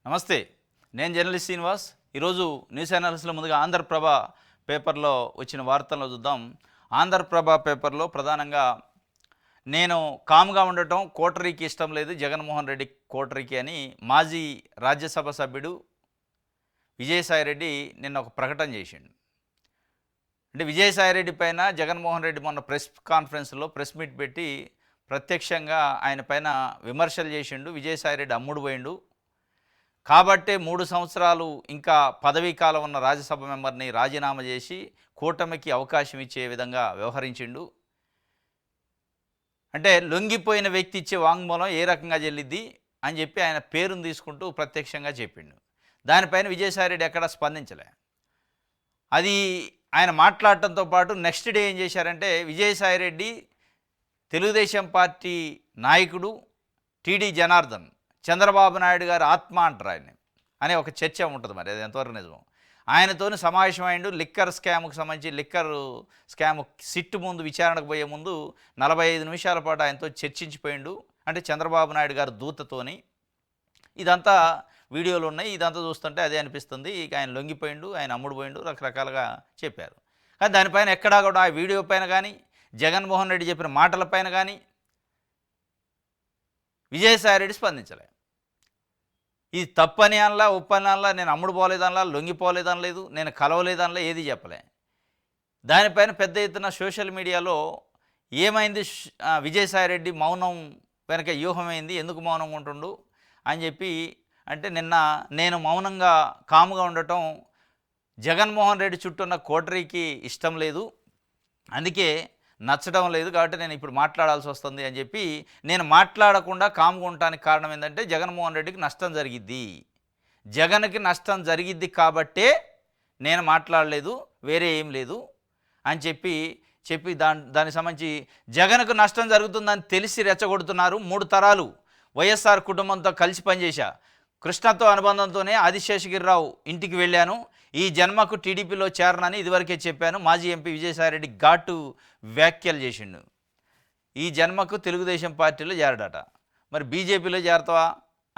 నమస్తే, నేను జర్నలిస్ట్ శ్రీనివాస్. ఈరోజు న్యూస్ అనాలిసిస్లో ముందుగా ఆంధ్రప్రభ పేపర్లో వచ్చిన వార్తలను చూద్దాం. ఆంధ్రప్రభ పేపర్లో ప్రధానంగా నేను కామ్గా ఉండటం కోటరీకి ఇష్టం లేదు, జగన్మోహన్ రెడ్డి కోటరీకి అని మాజీ రాజ్యసభ సభ్యుడు విజయసాయిరెడ్డి నిన్న ఒక ప్రకటన చేసిండు. అంటే విజయసాయిరెడ్డి పైన జగన్మోహన్ రెడ్డి మొన్న ప్రెస్ మీట్ పెట్టి ప్రత్యక్షంగా ఆయన పైన విమర్శలు చేసిండు. విజయసాయిరెడ్డి అమ్ముడు పోయిండు కాబట్టే 3 సంవత్సరాలు ఇంకా పదవీ కాలం ఉన్న రాజ్యసభ మెంబర్ని రాజీనామా చేసి కూటమికి అవకాశం ఇచ్చే విధంగా వ్యవహరించిండు. అంటే లొంగిపోయిన వ్యక్తి ఇచ్చే వాంగ్మూలం ఏ రకంగా చెల్లిద్ది అని చెప్పి ఆయన పేరును తీసుకుంటూ ప్రత్యక్షంగా చెప్పిండు. దానిపైన విజయసాయిరెడ్డి ఎక్కడా స్పందించలే. అది ఆయన మాట్లాడటంతో పాటు నెక్స్ట్ డే ఏం చేశారంటే, విజయసాయిరెడ్డి తెలుగుదేశం పార్టీ నాయకుడు టీడీ జనార్దన్ చంద్రబాబు నాయుడు గారు ఆత్మ అంటారు ఆయన్ని అనే ఒక చర్చ ఉంటుంది. మరి అది ఎంతవరకు నిజం. ఆయనతోని సమావేశమైండు. లిక్కర్ స్కామ్కు సంబంధించి లిక్కర్ స్కామ్ సిట్టు ముందు విచారణకు పోయే ముందు 45 నిమిషాల పాటు ఆయనతో చర్చించిపోయిండు. అంటే చంద్రబాబు నాయుడు గారు దూతతోని. ఇదంతా వీడియోలు ఉన్నాయి. ఇదంతా చూస్తుంటే అదే అనిపిస్తుంది. ఇక ఆయన లొంగిపోయిండు, ఆయన అమ్ముడు పోయిండు, రకరకాలుగా చెప్పారు. కానీ దానిపైన ఎక్కడా కూడా ఆ వీడియో పైన కానీ, జగన్మోహన్ రెడ్డి చెప్పిన మాటలపైన కానీ విజయసాయిరెడ్డి స్పందించలే. ఇది తప్పని అనలా, ఉప్పని అనలా, నేను అమ్ముడు పోలేదనలా, లొంగిపోలేదనలేదు, నేను కలవలేదనలా, ఏది చెప్పలే. దానిపైన పెద్ద ఎత్తున సోషల్ మీడియాలో ఏమైంది, విజయసాయిరెడ్డి మౌనం వెనక వ్యూహమైంది, ఎందుకు మౌనంగా ఉంటుండు అని చెప్పి అంటే, నిన్న నేను మౌనంగా కాముగా ఉండటం జగన్మోహన్ రెడ్డి చుట్టూ ఉన్న కోటరీకి ఇష్టం లేదు, అందుకే నచ్చడం లేదు, కాబట్టి నేను ఇప్పుడు మాట్లాడాల్సి వస్తుంది అని చెప్పి, నేను మాట్లాడకుండా కామ్గా ఉండటానికి కారణం ఏంటంటే జగన్మోహన్ రెడ్డికి నష్టం జరిగిద్ది, జగన్కి నష్టం జరిగిద్ది కాబట్టే నేను మాట్లాడలేదు, వేరే ఏం లేదు అని చెప్పి దానికి సంబంధించి జగన్కు నష్టం జరుగుతుందని తెలిసి రెచ్చగొడుతున్నారు. 3 తరాలు వైఎస్ఆర్ కుటుంబంతో కలిసి పనిచేశా, కృష్ణతో అనుబంధంతోనే ఆదిశేషగిరిరావు ఇంటికి వెళ్ళాను, ఈ జన్మకు టీడీపీలో చేరనని ఇదివరకే చెప్పాను. మాజీ ఎంపీ విజయసాయిరెడ్డి ఘాటు వ్యాఖ్యలు చేసిండు. ఈ జన్మకు తెలుగుదేశం పార్టీలో చేరడట, మరి బీజేపీలో చేరతావా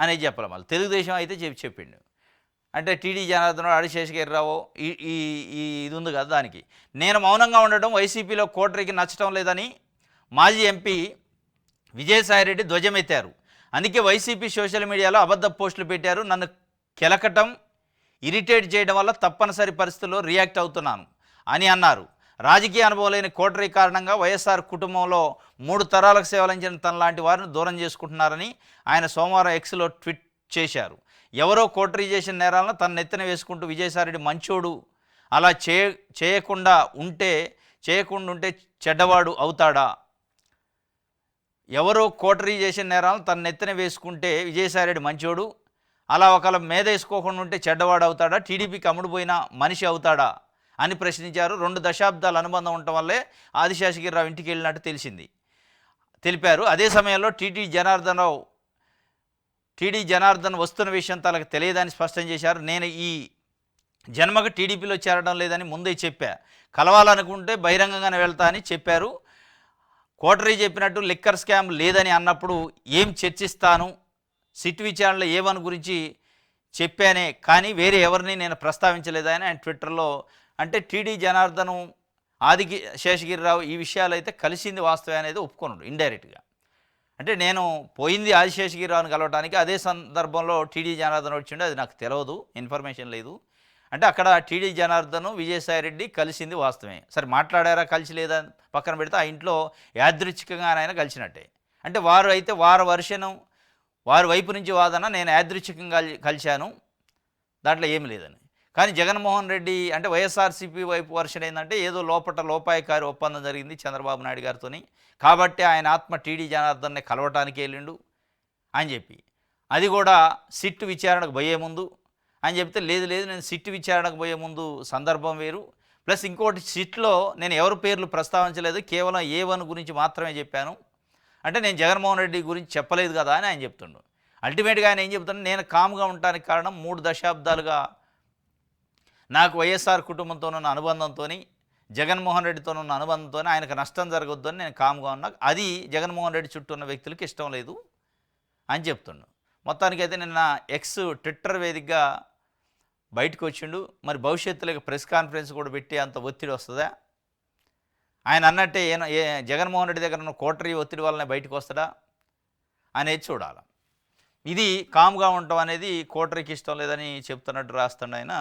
అనేది చెప్పాలి. మళ్ళీ తెలుగుదేశం అయితే చెప్పిండు. అంటే టీడీ జనార్దన్ ఆదిశేషగిరిరావు ఇది ఉంది కదా, దానికి నేను మౌనంగా ఉండడం వైసీపీలో కోటరీకి నచ్చటం లేదని మాజీ ఎంపీ విజయసాయిరెడ్డి ధ్వజమెత్తారు. అందుకే వైసీపీ సోషల్ మీడియాలో అబద్ధ పోస్టులు పెట్టారు, నన్ను కెలకటం ఇరిటేట్ చేయడం వల్ల తప్పనిసరి పరిస్థితుల్లో రియాక్ట్ అవుతున్నాను అని అన్నారు. రాజకీయ అనుభవం లేని కోటరీ కారణంగా వైఎస్ఆర్ కుటుంబంలో 3 తరాలకు సేవలంచిన తనలాంటి వారిని దూరం చేసుకుంటున్నారని ఆయన సోమవారం ఎక్స్లో ట్వీట్ చేశారు. ఎవరో కోటరీ చేసిన నేరాలను తన నెత్తిన వేసుకుంటూ విజయసాయిరెడ్డి మంచోడు, అలా చేయకుండా ఉంటే చెడ్డవాడు అవుతాడా? ఎవరో కోటరీ చేసిన నేరాలను తన నెత్తిన వేసుకుంటే విజయసాయిరెడ్డి మంచోడు, అలా ఒకళ్ళ మీద వేసుకోకుండా ఉంటే చెడ్డవాడు అవుతాడా? టీడీపీకి అమ్ముడుపోయిన మనిషి అవుతాడా అని ప్రశ్నించారు. 2 దశాబ్దాల అనుబంధం ఉండటం వల్లే ఆదిశేషగిరిరావు ఇంటికి వెళ్ళినట్టు తెలిపారు. అదే సమయంలో టీడీ జనార్దన్ వస్తున్న విషయం తనకు తెలియదని స్పష్టం చేశారు. నేను ఈ జన్మకు టీడీపీలో చేరడం లేదని ముందే చెప్పా, కలవాలనుకుంటే బహిరంగంగానే వెళ్తా అని చెప్పారు. కోటరీ చెప్పినట్టు లిక్కర్ స్కామ్ లేదని అన్నప్పుడు ఏం చర్చిస్తాను, సిట్ విచారణలో ఏవన్ గురించి చెప్పానే కానీ వేరే ఎవరిని నేను ప్రస్తావించలేదని ఆయన ట్విట్టర్లో. అంటే టీడీ జనార్దను శేషగిరిరావు ఈ విషయాలు అయితే కలిసింది వాస్తవం అనేది ఒప్పుకున్నాడు ఇండైరెక్ట్గా. అంటే నేను పోయింది ఆదిశేషగిరిరావుని కలవడానికి, అదే సందర్భంలో టీడీ జనార్దన్ వచ్చిండు, అది నాకు తెలియదు, ఇన్ఫర్మేషన్ లేదు. అంటే అక్కడ టీడీ జనార్దను విజయసాయిరెడ్డి కలిసింది వాస్తవమే. సరే మాట్లాడారా కలిసి లేదా పక్కన పెడితే ఆ ఇంట్లో యాదృచ్ఛికంగా ఆయన కలిసినట్టే. అంటే వారు అయితే వారి వైపు నుంచి వాదన, నేను యాదృచ్ఛికంగా కలిశాను, దాంట్లో ఏమి లేదని. కానీ జగన్మోహన్ రెడ్డి అంటే వైఎస్ఆర్సీపీ వైపు వర్షన్ ఏంటంటే ఏదో లోపాయకారి ఒప్పందం జరిగింది చంద్రబాబు నాయుడు గారితో, కాబట్టి ఆయన ఆత్మ టీడీ జనార్దన్ని కలవటానికి వెళ్ళిండు అని చెప్పి, అది కూడా సిట్ విచారణకు పోయే ముందు అని చెప్తే, లేదు నేను సిట్ విచారణకు పోయే ముందు సందర్భం వేరు, ప్లస్ ఇంకోటి సిట్లో నేను ఎవరి పేర్లు ప్రస్తావించలేదు, కేవలం A1 గురించి మాత్రమే చెప్పాను, అంటే నేను జగన్మోహన్ రెడ్డి గురించి చెప్పలేదు కదా అని ఆయన చెప్తుండు. అల్టిమేట్గా ఆయన ఏం చెప్తున్నాడు, నేను కామ్గా ఉండటానికి కారణం 3 దశాబ్దాలుగా నాకు వైఎస్ఆర్ కుటుంబంతో ఉన్న అనుబంధంతో, జగన్మోహన్ రెడ్డితో ఉన్న అనుబంధంతో ఆయనకు నష్టం జరగొద్దని నేను కామ్గా ఉన్నా, అది జగన్మోహన్ రెడ్డి చుట్టూ ఉన్న వ్యక్తులకు ఇష్టం లేదు అని చెప్తుండు. మొత్తానికైతే నిన్న ఎక్స్ ట్విట్టర్ వేదికగా బయటకు వచ్చిండు. మరి భవిష్యత్తులో ప్రెస్ కాన్ఫరెన్స్ కూడా పెట్టి అంత ఒత్తిడి వస్తుందా? ఆయన అన్నట్టే జగన్మోహన్ రెడ్డి దగ్గర ఉన్న కోటరీ ఒత్తిడి వల్లనే బయటకు వస్తాడా అనేది చూడాలి. ఇది కామ్గా ఉండటం అనేది కోటరీకి ఇష్టం లేదని చెప్తున్నట్టు రాస్తాడు ఆయన.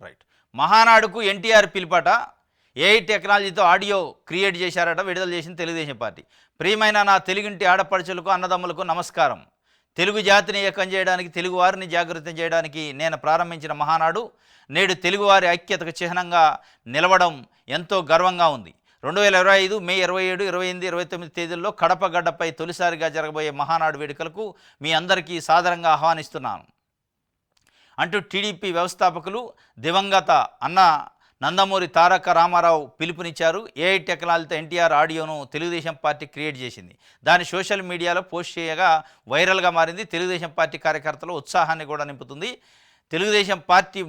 రైట్. మహానాడుకు ఎన్టీఆర్ పిలుపట. ఏఐ టెక్నాలజీతో ఆడియో క్రియేట్ చేశారట. విడుదల చేసిన తెలుగుదేశం పార్టీ. ప్రియమైన నా తెలుగింటి ఆడపడుచులకు అన్నదమ్ములకు నమస్కారం. తెలుగు జాతిని ఏకం చేయడానికి, తెలుగు వారిని జాగృతం చేయడానికి నేను ప్రారంభించిన మహానాడు నేడు తెలుగువారి ఐక్యతకు చిహ్నంగా నిలవడం ఎంతో గర్వంగా ఉంది. 2025 మే 27, 28, 29 తేదీల్లో కడప గడ్డపై తొలిసారిగా జరగబోయే మహానాడు వేడుకలకు మీ అందరికీ సాదరంగా ఆహ్వానిస్తున్నాను అంటూ టీడీపీ వ్యవస్థాపకులు దివంగత అన్న నందమూరి తారక రామారావు పిలుపునిచ్చారు. ఏఐ టెక్నాలజీతో ఎన్టీఆర్ ఆడియోను తెలుగుదేశం పార్టీ క్రియేట్ చేసింది. దాన్ని సోషల్ మీడియాలో పోస్ట్ చేయగా వైరల్గా మారింది. తెలుగుదేశం పార్టీ కార్యకర్తలు ఉత్సాహాన్ని కూడా నింపుతుంది. తెలుగుదేశం పార్టీ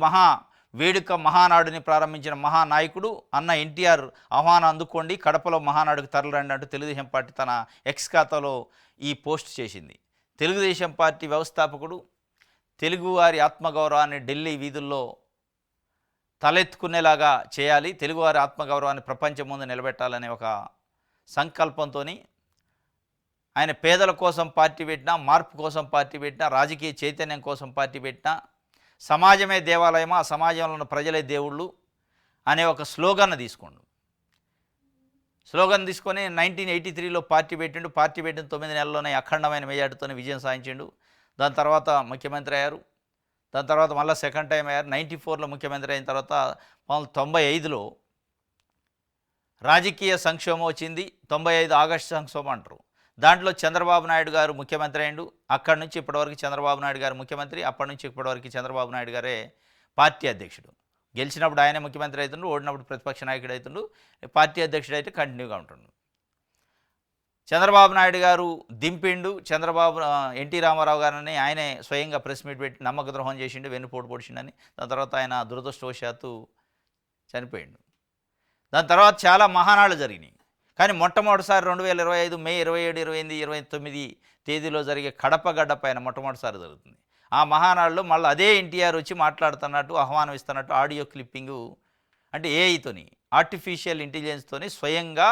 వేడుక మహానాడుని ప్రారంభించిన మహానాయకుడు అన్న ఎన్టీఆర్ ఆహ్వానం అందుకోండి, కడపలో మహానాడుకు తరలిరండి అంటూ తెలుగుదేశం పార్టీ తన ఎక్స్ ఖాతాలో ఈ పోస్ట్ చేసింది. తెలుగుదేశం పార్టీ వ్యవస్థాపకుడు తెలుగువారి ఆత్మగౌరవాన్ని ఢిల్లీ వీధుల్లో తలెత్తుకునేలాగా చేయాలి, తెలుగువారి ఆత్మగౌరవాన్ని ప్రపంచం ముందు నిలబెట్టాలనే ఒక సంకల్పంతో ఆయన పేదల కోసం పార్టీ పెట్టినా, మార్పు కోసం పార్టీ పెట్టినా, రాజకీయ చైతన్యం కోసం పార్టీ పెట్టినా, సమాజమే దేవాలయమా, ఆ సమాజంలో ఉన్న ప్రజలే దేవుళ్ళు అనే ఒక స్లోగన్ తీసుకొని 1983లో పార్టీ పెట్టిండు. పార్టీ పెట్టిన 9 నెలల్లోనే అఖండమైన మెజార్టీతో విజయం సాధించిండు. దాని తర్వాత ముఖ్యమంత్రి అయ్యారు. దాని తర్వాత మళ్ళీ సెకండ్ టైం అయ్యారు. 94లో ముఖ్యమంత్రి అయిన తర్వాత 1995లో రాజకీయ సంక్షోభం వచ్చింది. 95 ఆగస్టు సంక్షోభం అంటారు. దాంట్లో చంద్రబాబు నాయుడు గారు ముఖ్యమంత్రి అయ్యిండు. అక్కడి నుంచి ఇప్పటివరకు చంద్రబాబు నాయుడు గారు ముఖ్యమంత్రి, అప్పటి నుంచి ఇప్పటివరకు చంద్రబాబు నాయుడు గారే పార్టీ అధ్యక్షుడు. గెలిచినప్పుడు ఆయనే ముఖ్యమంత్రి అవుతుండు, ఓడినప్పుడు ప్రతిపక్ష నాయకుడు అవుతుండు, పార్టీ అధ్యక్షుడు అయితే కంటిన్యూగా ఉంటుండు. చంద్రబాబు నాయుడు గారు దింపిండు ఎన్టీ రామారావు గారిని ఆయనే స్వయంగా ప్రెస్ మీట్ పెట్టి నమ్మక ద్రోహం చేసిండు, వెన్నుపోటు పొడిచిండని. దాని తర్వాత ఆయన దురదృష్టవశాత్తు చనిపోయిండు. దాని తర్వాత చాలా మహానాళ్ళు జరిగినాయి. కానీ మొట్టమొదటిసారి 2025 మే 27, 28, 29 తేదీలో జరిగే కడప గడ్డ పైన మొట్టమొదటిసారి జరుగుతుంది. ఆ మహానాడులో మళ్ళీ అదే ఎన్టీఆర్ వచ్చి మాట్లాడుతున్నట్టు, ఆహ్వానం ఇస్తున్నట్టు ఆడియో క్లిప్పింగు, అంటే ఏఐతోని, ఆర్టిఫిషియల్ ఇంటెలిజెన్స్తోని స్వయంగా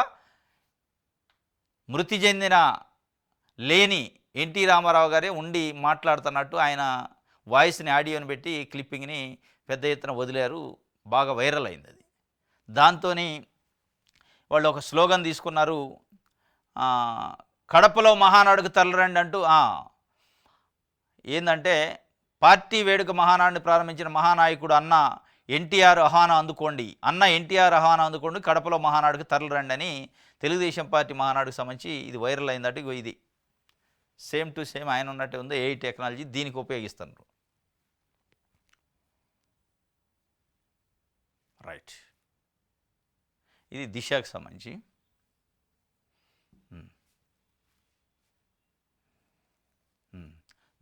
మృతి చెందిన లేని ఎన్టీ రామారావు గారే ఉండి మాట్లాడుతున్నట్టు ఆయన వాయిస్ని, ఆడియోని పెట్టి క్లిప్పింగ్ని పెద్ద ఎత్తున వదిలారు. బాగా వైరల్ అయింది అది. దాంతో వాళ్ళు ఒక స్లోగన్ తీసుకున్నారు, కడపలో మహానాడుకు తరలిరండి అంటూ. ఏంటంటే పార్టీ వేడుక మహానాడుని ప్రారంభించిన మహానాయకుడు అన్న ఎన్టీఆర్ ఆహ్వానం అందుకోండి, కడపలో మహానాడుకు తరలిరండి అని తెలుగుదేశం పార్టీ మహానాడుకు సంబంధించి ఇది వైరల్ అయిందట. ఇది సేమ్ టు సేమ్ ఆయన ఉన్నట్టే ఉంది. ఏఐ టెక్నాలజీ దీనికి ఉపయోగిస్తున్నారు. రైట్. ఇది దిశకు సంబంధించి.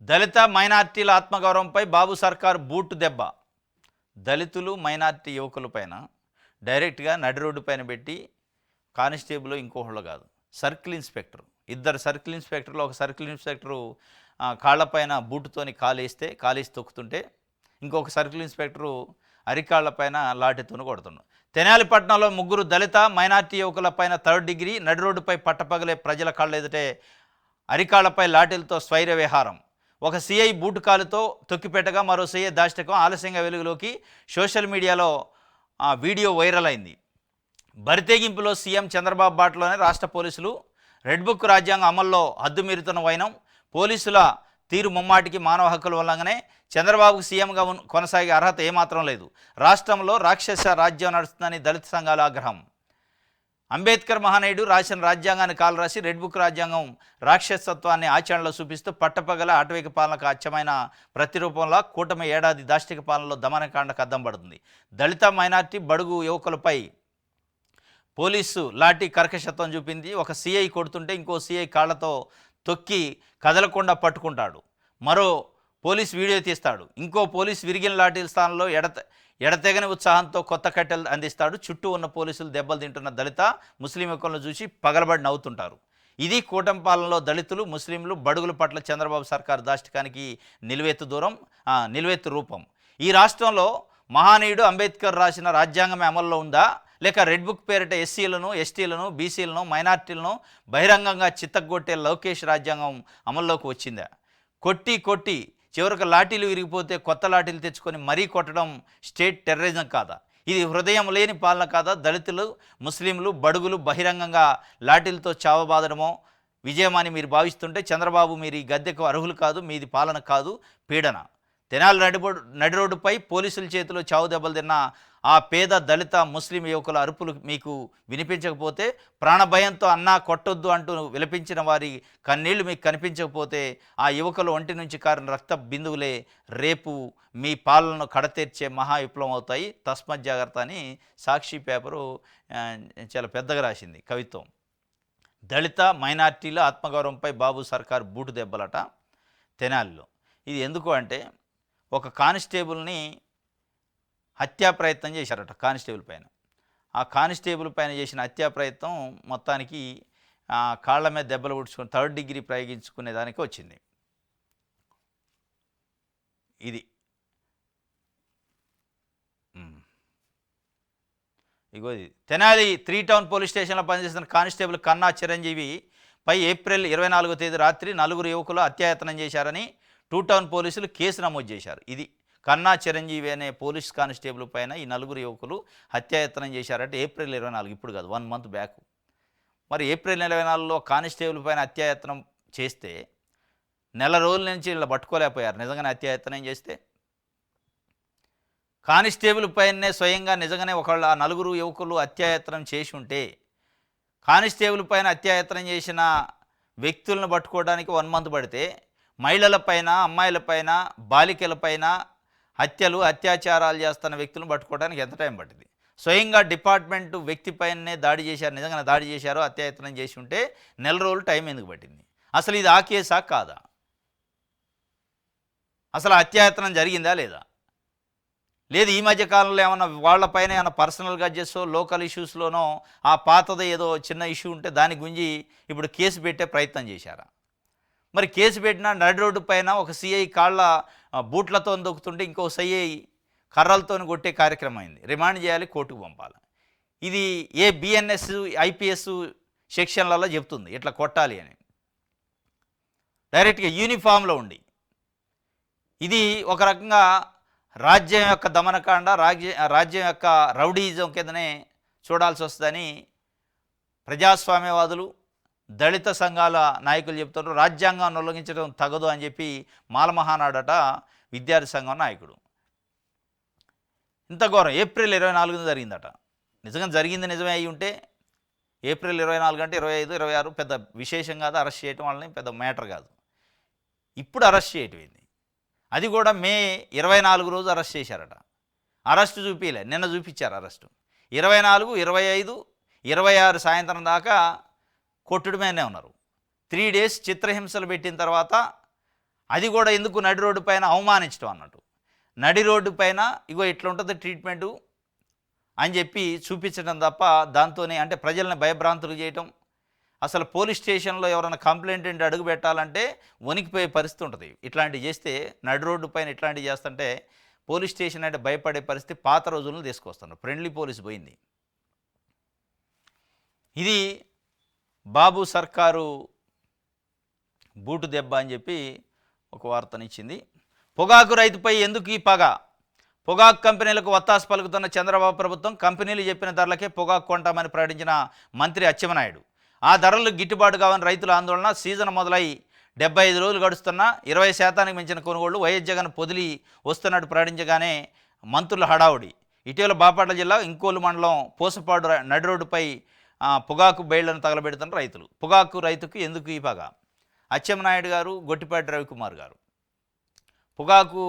దళిత మైనార్టీల ఆత్మగౌరవంపై బాబు సర్కార్ బూటు దెబ్బ. దళితులు మైనార్టీ యువకులపైన డైరెక్ట్గా నడి రోడ్డు పైన పెట్టి, కానిస్టేబుల్ ఇంకోళ్ళు కాదు, సర్కిల్ ఇన్స్పెక్టర్, ఇద్దరు సర్కిల్ ఇన్స్పెక్టర్లు, ఒక సర్కిల్ ఇన్స్పెక్టరు కాళ్ళపైన బూటుతోని కాలేసి తొక్కుతుంటే, ఇంకొక సర్కిల్ ఇన్స్పెక్టరు అరికాళ్లపైన లాఠీతోని కొడుతున్నాడు. తెనాలిపట్నంలో 3 దళిత మైనార్టీ యువకులపైన 3rd డిగ్రీ నడి రోడ్డుపై పట్టపగలే ప్రజల కళ్ళ ఎదుటే అరికాళ్లపై లాఠీలతో స్వైర విహారం. ఒక సీఐ బూటు కాలుతో తొక్కిపెట్టగా మరో సీఐ దాష్టికం ఆలస్యంగా వెలుగులోకి. సోషల్ మీడియాలో వీడియో వైరల్ అయింది. బరితెగింపులో సీఎం చంద్రబాబు బాటలోనే రాష్ట్ర పోలీసులు. రెడ్ బుక్ రాజ్యాంగం అమల్లో హద్దుమీరుతున్న వైనం. పోలీసుల తీరు ముమ్మాటికి మానవ హక్కుల ఉల్లంఘనే. చంద్రబాబుకు సీఎంగా కొనసాగే అర్హత ఏమాత్రం లేదు. రాష్ట్రంలో రాక్షస రాజ్యం నడుస్తుందని దళిత సంఘాల ఆగ్రహం. అంబేద్కర్ మహానీయుడు రాసిన రాజ్యాంగాన్ని కాలరాసి రెడ్ బుక్ రాజ్యాంగం రాక్షసత్వాన్ని ఆచరణలో చూపిస్తూ పట్టపగల ఆటవిక పాలనకు అచ్చమైన ప్రతిరూపంలో కూటమి ఏడాది దాష్టిక పాలనలో దమనకాండకు అద్దం పడుతుంది. దళిత మైనార్టీ బడుగు యువకులపై పోలీసు లాఠీ కర్కశత్వం చూపింది. ఒక సీఐ కొడుతుంటే ఇంకో సీఐ కాళ్లతో తొక్కి కదలకుండా పట్టుకుంటాడు. మరో పోలీస్ వీడియో తీస్తాడు. ఇంకో పోలీస్ విరిగిన లాఠీల స్థానంలో ఎడతెగని ఉత్సాహంతో కొత్త కట్టెలు అందిస్తాడు. చుట్టూ ఉన్న పోలీసులు దెబ్బలు తింటున్న దళిత ముస్లిం యువకులను చూసి పగలబడి నవ్వుతుంటారు. ఇది కూటమి పాలనలో దళితులు, ముస్లింలు, బడుగుల పట్ల చంద్రబాబు సర్కారు దాష్టికానికి నిలువెత్తు రూపం. ఈ రాష్ట్రంలో మహానీయుడు అంబేద్కర్ రాసిన రాజ్యాంగమే అమల్లో ఉందా, లేక రెడ్ బుక్ పేరిట ఎస్సీలను, ఎస్టీలను, బీసీలను, మైనార్టీలను బహిరంగంగా చిత్తగొట్టే లోకేష్ రాజ్యాంగం అమల్లోకి వచ్చిందా? కొట్టి చివరికి లాఠీలు విరిగిపోతే కొత్త లాఠీలు తెచ్చుకొని మరీ కొట్టడం స్టేట్ టెర్రరిజం కాదా? ఇది హృదయం లేని పాలన కాదా? దళితులు, ముస్లింలు, బడుగులు బహిరంగంగా లాఠీలతో చావబాదడమో విజయమని మీరు భావిస్తుంటే చంద్రబాబు మీరు ఈ గద్దెకు అర్హులు కాదు, మీది పాలన కాదు, పీడన. తెనాలి నడి రోడ్డుపై పోలీసుల చేతిలో చావు దెబ్బలు తిన్న ఆ పేద దళిత ముస్లిం యువకుల అరుపులు మీకు వినిపించకపోతే, ప్రాణభయంతో అన్నా కొట్టొద్దు అంటూ విలపించిన వారి కన్నీళ్లు మీకు కనిపించకపోతే, ఆ యువకుల ఒంటి నుంచి కారిన రక్త బిందువులే రేపు మీ పాలనను కడతీర్చే మహా విప్లవం అవుతాయి. తస్మత్ జాగ్రత్త అని సాక్షి పేపరు చాలా పెద్దగా రాసింది కవిత్వం. దళిత మైనార్టీల ఆత్మగౌరవంపై బాబు సర్కార్ బూటు దెబ్బలట తెనాలిలో. ఇది ఎందుకు అంటే, ఒక కానిస్టేబుల్ని హత్యా ప్రయత్నం చేశారట కానిస్టేబుల్ పైన. ఆ కానిస్టేబుల్ పైన చేసిన హత్యా ప్రయత్నం మొత్తానికి కాళ్ళ మీద దెబ్బలు పుడుచుకొని 3rd డిగ్రీ ప్రయోగించుకునే దానికి వచ్చింది. ఇది ఇది తెనాలి 3 టౌన్ పోలీస్ స్టేషన్లో పనిచేస్తున్న కానిస్టేబుల్ కన్నా చిరంజీవి పై ఏప్రిల్ 24వ తేదీ రాత్రి 4 యువకులు హత్యాయత్నం చేశారని 2 టౌన్ పోలీసులు కేసు నమోదు చేశారు. ఇది కన్నా చిరంజీవి అనే పోలీస్ కానిస్టేబుల్ పైన ఈ 4 యువకులు హత్యాయత్నం చేశారంటే ఏప్రిల్ 24, ఇప్పుడు కాదు, 1 మంత్ బ్యాక్. మరి ఏప్రిల్ 24లో కానిస్టేబుల్ పైన హత్యాయత్నం చేస్తే నెల రోజుల నుంచి ఇలా పట్టుకోలేకపోయారు. నిజంగానే హత్యాయత్నం చేస్తే కానిస్టేబుల్ పైనే స్వయంగా నిజంగానే ఒకళ్ళు ఆ 4 యువకులు హత్యాయత్నం చేసి ఉంటే, కానిస్టేబుల్ పైన హత్యాయత్నం చేసిన వ్యక్తులను పట్టుకోవడానికి 1 మంత్ పడితే, మహిళలపైన, అమ్మాయిలపైన, బాలికలపైన అత్యాచారాలు చేస్తున్న వ్యక్తులను పట్టుకోవడానికి ఎంత టైం పట్టింది? స్వయంగా డిపార్ట్మెంటు వ్యక్తిపైనే దాడి చేశారు, నిజంగా దాడి చేశారో హత్యాయత్నం చేసి ఉంటే నెల రోజులు టైం ఎందుకు పట్టింది? అసలు ఇది ఆ కేసా కాదా? అసలు హత్యాయత్నం జరిగిందా లేదా? లేదు ఈ మధ్య కాలంలో ఏమన్నా వాళ్ళపైన ఏమైనా పర్సనల్ గడ్జెస్ లోకల్ ఇష్యూస్లోనో ఆ పాతది ఏదో చిన్న ఇష్యూ ఉంటే దాని గురించి ఇప్పుడు కేసు పెట్టే ప్రయత్నం చేశారా? మరి కేసు పెట్టిన నడి రోడ్డు పైన ఒక సిఐ కాళ్ళ బూట్లతో దొక్కుతుంటే ఇంకో సిఐ కర్రలతో కొట్టే కార్యక్రమం అయింది. రిమాండ్ చేయాలి, కోర్టుకు పంపాలి. ఇది ఏ బిఎన్ఎస్ ఐపీఎస్ సెక్షన్లలో చెప్తుంది ఇట్లా కొట్టాలి అని, డైరెక్ట్గా యూనిఫామ్లో ఉండి. ఇది ఒక రకంగా రాజ్యం యొక్క దమనకాండ, రాజ్యం యొక్క రౌడీయిజం కిందనే చూడాల్సి వస్తుందని ప్రజాస్వామ్యవాదులు, దళిత సంఘాల నాయకులు చెప్తున్నారు. రాజ్యాంగాన్ని ఉల్లంఘించడం తగదు అని చెప్పి మాలమహానాడట విద్యార్థి సంఘం నాయకుడు. ఇంత ఘోరం ఏప్రిల్ 24 జరిగిందట. నిజంగా జరిగింది నిజమే అయి ఉంటే ఏప్రిల్ 24 అంటే 25, 26 పెద్ద విశేషం కాదు. అరెస్ట్ చేయటం వాళ్ళని పెద్ద మ్యాటర్ కాదు. ఇప్పుడు అరెస్ట్ చేయటమైంది, అది కూడా మే 24 రోజు అరెస్ట్ చేశారట. అరెస్టు చూపించలే, నిన్న చూపించారు అరెస్టు. 24, 25, 26 సాయంత్రం దాకా కొట్టుడు మీదనే ఉన్నారు. 3 డేస్ చిత్రహింసలు పెట్టిన తర్వాత, అది కూడా ఎందుకు నడి రోడ్డు పైన అవమానించడం అన్నట్టు. నడి రోడ్డు పైన ఇగో ఇట్లా ఉంటుంది ట్రీట్మెంటు అని చెప్పి చూపించడం తప్ప, దాంతోనే అంటే ప్రజల్ని భయభ్రాంతులు చేయటం. అసలు పోలీస్ స్టేషన్లో ఎవరైనా కంప్లైంట్ ఏంటి అడుగు పెట్టాలంటే వణికిపోయే పరిస్థితి ఉంటుంది. ఇట్లాంటివి చేస్తే నడి రోడ్డు పైన ఇట్లాంటివి చేస్తుంటే పోలీస్ స్టేషన్ అంటే భయపడే పరిస్థితి పాత రోజులను తీసుకొస్తున్నారు. ఫ్రెండ్లీ పోలీస్ పోయింది. ఇది బాబు సర్కారు బూటు దెబ్బ అని చెప్పి ఒక వార్తనిచ్చింది. పొగాకు రైతుపై ఎందుకు ఈ పగ? పొగాకు కంపెనీలకు వత్తాసు పలుకుతున్న చంద్రబాబు ప్రభుత్వం కంపెనీలు చెప్పిన ధరలకే పొగాకు కొంటామని ప్రకటించిన మంత్రి అచ్చెన్నాయుడు, ఆ ధరలు గిట్టుబాటు కావని రైతుల ఆందోళన. సీజన్ మొదలై 75 రోజులు గడుస్తున్నా 20% మించిన కొనుగోళ్లు. వైఎస్ జగన్ పొదిలి వస్తున్నట్టు ప్రకటించగానే మంత్రుల హడావుడి. ఇటీవల బాపట్ల జిల్లా ఇంకోలు మండలం పూసపాడు నడి రోడ్డుపై పొగాకు బేళ్లను తగలబెడుతున్న రైతులు. పొగాకు రైతుకు ఎందుకు ఈ పగ? అచ్చెన్నాయుడు గారు, గొట్టిపాటి రవికుమార్ గారు పొగాకు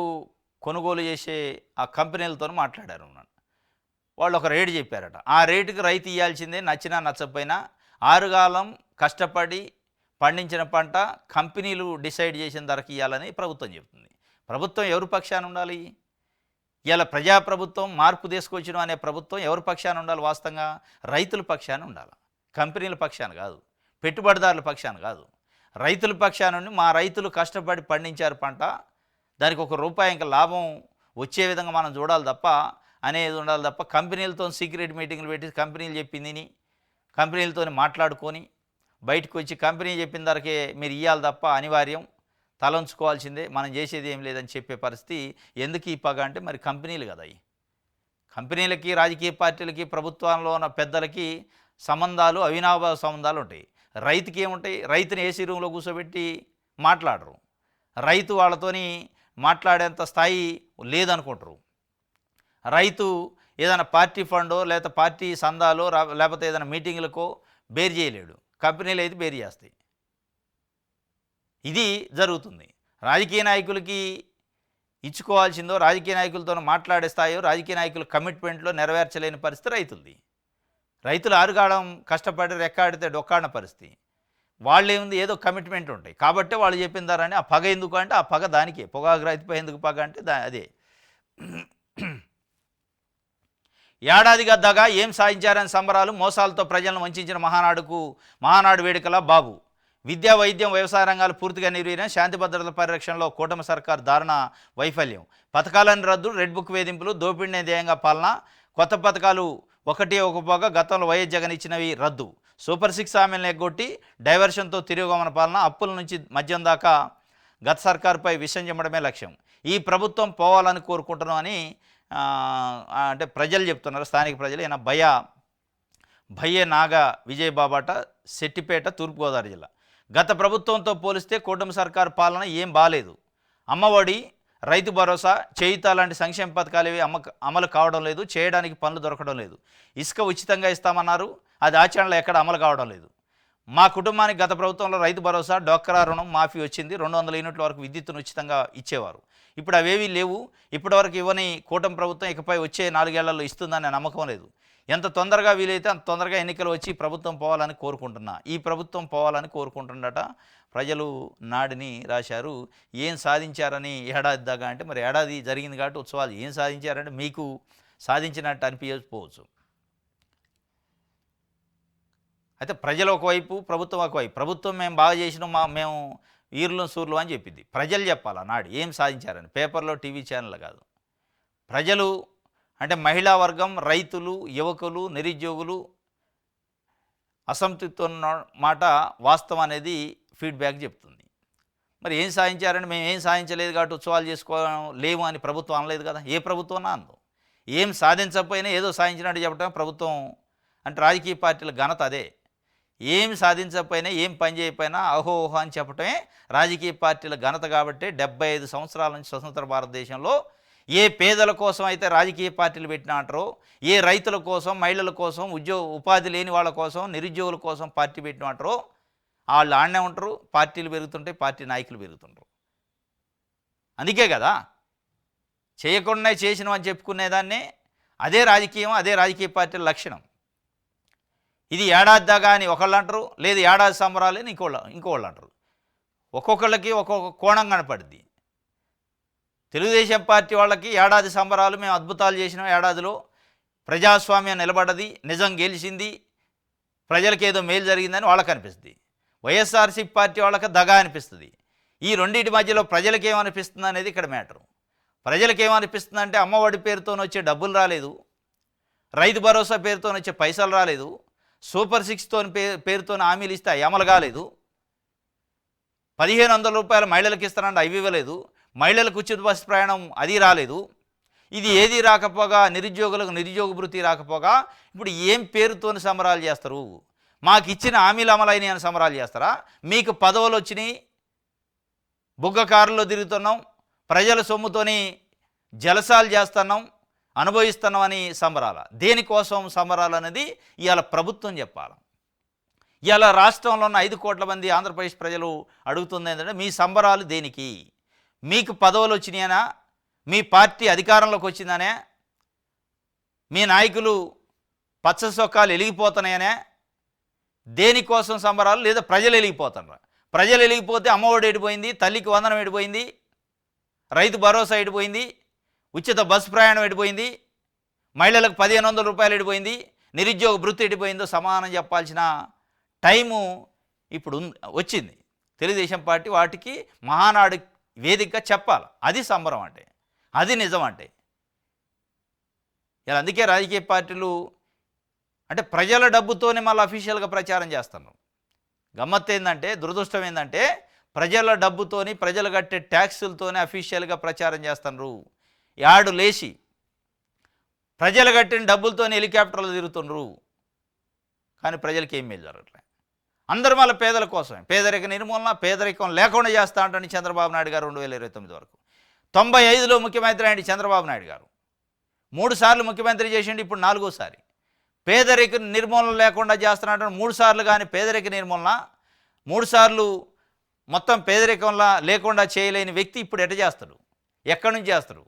కొనుగోలు చేసే ఆ కంపెనీలతో మాట్లాడారు. వాళ్ళు ఒక రేటు చెప్పారట. ఆ రేటుకి రైతు ఇవ్వాల్సిందే, నచ్చినా నచ్చకపోయినా. ఆరుగాలం కష్టపడి పండించిన పంట కంపెనీలు డిసైడ్ చేసిన ధరకి ఇవ్వాలని ప్రభుత్వం చెబుతుంది. ప్రభుత్వం ఎవరి పక్షాన ఉండాలి? ఇలా ప్రజాప్రభుత్వం, మార్పు తీసుకొచ్చిన అనే ప్రభుత్వం ఎవరి పక్షాన ఉండాలి? వాస్తవంగా రైతుల పక్షాన ఉండాలి, కంపెనీల పక్షాన కాదు. పెట్టుబడిదారుల పక్షాన కాదు, రైతుల పక్షాన నుండి మా రైతులు కష్టపడి పండించారు పంట, దానికి ఒక రూపాయి ఇంకా లాభం వచ్చే విధంగా మనం చూడాలి తప్ప అనేది ఉండాలి తప్ప కంపెనీలతో సీక్రెట్ మీటింగ్లు పెట్టి కంపెనీలు చెప్పింది కంపెనీలతో మాట్లాడుకొని బయటకు వచ్చి కంపెనీ చెప్పిన ధరకే మీరు ఇవ్వాలి తప్ప అనివార్యం, తలంచుకోవాల్సిందే, మనం చేసేది ఏం లేదని చెప్పే పరిస్థితి. ఎందుకు ఈ పగ అంటే మరి కంపెనీలు కదా, అవి కంపెనీలకి రాజకీయ పార్టీలకి ప్రభుత్వంలో ఉన్న పెద్దలకి సంబంధాలు అవినాభావ సంబంధాలు ఉంటాయి. రైతుకి ఏముంటాయి? రైతుని ఏసీ రూమ్లో కూర్చోబెట్టి మాట్లాడరు, రైతు వాళ్ళతోని మాట్లాడేంత స్థాయి లేదనుకుంటారు. రైతు ఏదైనా పార్టీ ఫండో లేకపోతే పార్టీ సందాలో లేకపోతే ఏదైనా మీటింగ్లకో బేర్ చేయలేడు, కంపెనీలు అయితే బేర్ చేస్తాయి. ఇది జరుగుతుంది. రాజకీయ నాయకులకి ఇచ్చుకోవాల్సిందో రాజకీయ నాయకులతో మాట్లాడే స్థాయో రాజకీయ నాయకుల కమిట్మెంట్లో నెరవేర్చలేని పరిస్థితి రైతులది. రైతులు ఆరుగాడం కష్టపడి రెక్కాడితే డొక్కాడిన పరిస్థితి. వాళ్ళు ఏముంది, ఏదో కమిట్మెంట్ ఉంటాయి కాబట్టి వాళ్ళు చెప్పిన ధరని. ఆ పగ ఎందుకు అంటే ఆ పగ దానికే, పొగాకు రైతుపై ఎందుకు పగ అంటే అదే. ఏడాదిగా దగా ఏం సాధించారని సంబరాలు, మోసాలతో ప్రజలను వంచిన మహానాడు వేడుకల బాబు. విద్యా, వైద్యం, వ్యవసాయ రంగాలు పూర్తిగా నిర్వీర్యం, శాంతి భద్రతల పరిరక్షణలో కూటమి సర్కార్ దారుణ వైఫల్యం, పథకాలను రద్దు, రెడ్ బుక్ వేధింపులు, దోపిడీనే ధ్యేయంగా పాలన, కొత్త పథకాలు ఒకటి పోగా గతంలో వైఎస్ జగన్ ఇచ్చినవి రద్దు, సూపర్ 6 హామీలను ఎగ్గొట్టి డైవర్షన్తో తిరుగుగమన పాలన, అప్పుల నుంచి మద్యం దాకా గత సర్కారుపై విషం చెమ్మడమే లక్ష్యం. ఈ ప్రభుత్వం పోవాలని కోరుకుంటున్నామని అంటే ప్రజలు చెప్తున్నారు, స్థానిక ప్రజలు. ఈయన భయ్యే నాగ విజయబాబాట, సెట్టిపేట, తూర్పుగోదావరి జిల్లా. గత ప్రభుత్వంతో పోలిస్తే కూటమి సర్కారు పాలన ఏం బాలేదు. అమ్మఒడి, రైతు భరోసా, చేయుత లాంటి సంక్షేమ పథకాలు ఇవి అమలు కావడం లేదు, చేయడానికి పనులు దొరకడం లేదు. ఇసుక ఉచితంగా ఇస్తామన్నారు, అది ఆచరణలో ఎక్కడ అమలు కావడం లేదు. మా కుటుంబానికి గత ప్రభుత్వంలో రైతు భరోసా, డోక్రా రుణం మాఫీ వచ్చింది, 200 యూనిట్ల వరకు విద్యుత్తును ఉచితంగా ఇచ్చేవారు. ఇప్పుడు అవేవీ లేవు. ఇప్పటివరకు ఇవ్వని కూటమి ప్రభుత్వం ఇకపై వచ్చే 4 ఏళ్లలో ఇస్తుందనే నమ్మకం లేదు. ఎంత తొందరగా వీలైతే అంత తొందరగా ఎన్నికలు వచ్చి ప్రభుత్వం పోవాలని కోరుకుంటున్నా. ఈ ప్రభుత్వం పోవాలని కోరుకుంటుండట. ప్రజలు నాడిని రాశారు. ఏం సాధించారని ఏడాది దాకా అంటే మరి ఏడాది జరిగింది కాబట్టి ఉత్సవాలు ఏం సాధించారంటే మీకు సాధించినట్టు అనిపించకపోవచ్చు. అయితే ప్రజలు ఒకవైపు, ప్రభుత్వం ఒకవైపు. ప్రభుత్వం మేము బాగా చేసినాం, మేము ఈర్లు సూర్లు అని చెప్పింది. ప్రజలు చెప్పాలా నాడు ఏం సాధించారని, పేపర్లో, టీవీ ఛానల్ కాదు. ప్రజలు అంటే మహిళా వర్గం, రైతులు, యువకులు, నిరుద్యోగులు అసంతృప్తి ఉన్న మాట వాస్తవం అనేది ఫీడ్బ్యాక్ చెప్తుంది. మరి ఏం సాధించారని, మేము ఏం సాధించలేదు కాబట్టి ఉత్సవాలు చేసుకోలేము అని ప్రభుత్వం అనలేదు కదా. ఏ ప్రభుత్వం అందో. ఏం సాధించకపోయినా ఏదో సాధించినట్టు చెప్పడం ప్రభుత్వం అంటే రాజకీయ పార్టీల ఘనత అదే. ఏం సాధించకపోయినా ఏం పని చేయకపోయినా అహోహో అని చెప్పటమే రాజకీయ పార్టీల ఘనత. కాబట్టి 75 సంవత్సరాల నుంచి స్వతంత్ర భారతదేశంలో ఏ పేదల కోసం అయితే రాజకీయ పార్టీలు పెట్టినా అంటారో, ఏ రైతుల కోసం, మహిళల కోసం, ఉపాధి లేని వాళ్ళ కోసం, నిరుద్యోగుల కోసం పార్టీ పెట్టిన అంటారో వాళ్ళు ఆడనే ఉంటారు. పార్టీలు పెరుగుతుంటాయి, పార్టీ నాయకులు పెరుగుతుంటారు. అందుకే కదా చేయకుండా చేసినామని చెప్పుకునేదాన్ని అదే రాజకీయం, అదే రాజకీయ పార్టీల లక్షణం. ఇది ఏడాది దాకా అని ఒకళ్ళు అంటారు, లేదు ఏడాది సంబరాలు అని ఇంకోళ్ళు అంటారు. ఒక్కొక్కళ్ళకి ఒక్కొక్క కోణం కనపడుద్ది. తెలుగుదేశం పార్టీ వాళ్ళకి ఏడాది సంబరాలు, మేము అద్భుతాలు చేసినాం, ఏడాదిలో ప్రజాస్వామ్యం నిలబడ్డది, నిజం గెలిచింది, ప్రజలకు ఏదో మేలు జరిగిందని వాళ్ళకి అనిపిస్తుంది. వైఎస్ఆర్సీపీ పార్టీ వాళ్ళకి దగా అనిపిస్తుంది. ఈ రెండింటి మధ్యలో ప్రజలకు ఏమనిపిస్తుంది అనేది ఇక్కడ మ్యాటరు. ప్రజలకు ఏమనిపిస్తుంది అంటే అమ్మఒడి పేరుతో వచ్చే డబ్బులు రాలేదు, రైతు భరోసా పేరుతో వచ్చే పైసలు రాలేదు, సూపర్ 6 పేరుతో హామీలు ఇస్తే అమలు కాలేదు, 1500 రూపాయలు మహిళలకు ఇస్తానంటే అవి ఇవ్వలేదు, మహిళలకు ఉచిత బస్సు ప్రయాణం అది రాలేదు. ఇది ఏది రాకపోగా నిరుద్యోగులకు నిరుద్యోగ భృతి రాకపోగా ఇప్పుడు ఏం పేరుతో సంబరాలు చేస్తారు? మాకు ఇచ్చిన హామీలు అమలైన అని సంబరాలు చేస్తారా? మీకు పదవులు వచ్చినాయి, బుగ్గ కారులో తిరుగుతున్నాం, ప్రజల సొమ్ముతోని జలసాలు చేస్తున్నాం, అనుభవిస్తున్నాం అని సంబరాల. దేనికోసం సంబరాలు అనేది ఇవాళ ప్రభుత్వం చెప్పాలి. ఇవాళ రాష్ట్రంలో ఉన్న 5 కోట్ల మంది ఆంధ్రప్రదేశ్ ప్రజలు అడుగుతుంది ఏంటంటే మీ సంబరాలు దేనికి? మీకు పదవులు వచ్చినాయనా? మీ పార్టీ అధికారంలోకి వచ్చిందనే? మీ నాయకులు పచ్చ సొక్కాలు వెలిగిపోతున్నాయనే? దేనికోసం సంబరాలు? లేదా ప్రజలు వెలిగిపోతున్నారు? ప్రజలు వెలిగిపోతే అమ్మఒడి ఎడిపోయింది, తల్లికి వందనం ఎడిపోయింది, రైతు భరోసా ఎడిపోయింది, ఉచిత బస్సు ప్రయాణం ఎడిపోయింది, మహిళలకు 1500 రూపాయలు ఎడిపోయింది, నిరుద్యోగ భృతి ఎడిపోయిందో సమానం చెప్పాల్సిన టైము ఇప్పుడు వచ్చింది. తెలుగుదేశం పార్టీ వాటికి మహానాడు వేదికగా చెప్పాలి. అది సంబరం అంటే, అది నిజం అంటే. ఇలా అందుకే రాజకీయ పార్టీలు అంటే ప్రజల డబ్బుతోనే మళ్ళీ అఫీషియల్గా ప్రచారం చేస్తున్నారు. గమ్మత్తు ఏంటంటే, దురదృష్టం ఏంటంటే, ప్రజల డబ్బుతోని ప్రజలు కట్టే ట్యాక్సులతోనే అఫీషియల్గా ప్రచారం చేస్తున్నారు. యాడు లేచి ప్రజలు కట్టిన డబ్బులతోనే హెలికాప్టర్లు తిరుగుతున్నారు. కానీ ప్రజలకి ఏం మేలు జరగట్లే. అందరూ మళ్ళీ పేదల కోసమే. పేదరిక నిర్మూలన, పేదరికం లేకుండా చేస్తా అంటని చంద్రబాబు నాయుడు గారు 2029 వరకు. 95లో ముఖ్యమంత్రి అయ్యింది చంద్రబాబు నాయుడు గారు. 3 సార్లు ముఖ్యమంత్రి చేసిండు, ఇప్పుడు 4వసారి. పేదరిక నిర్మూలన లేకుండా చేస్తున్నట్టు 3 సార్లు కానీ పేదరిక నిర్మూలన 3 సార్లు మొత్తం పేదరికంలా లేకుండా చేయలేని వ్యక్తి ఇప్పుడు ఎట చేస్తాడు? ఎక్కడి నుంచి చేస్తాడు?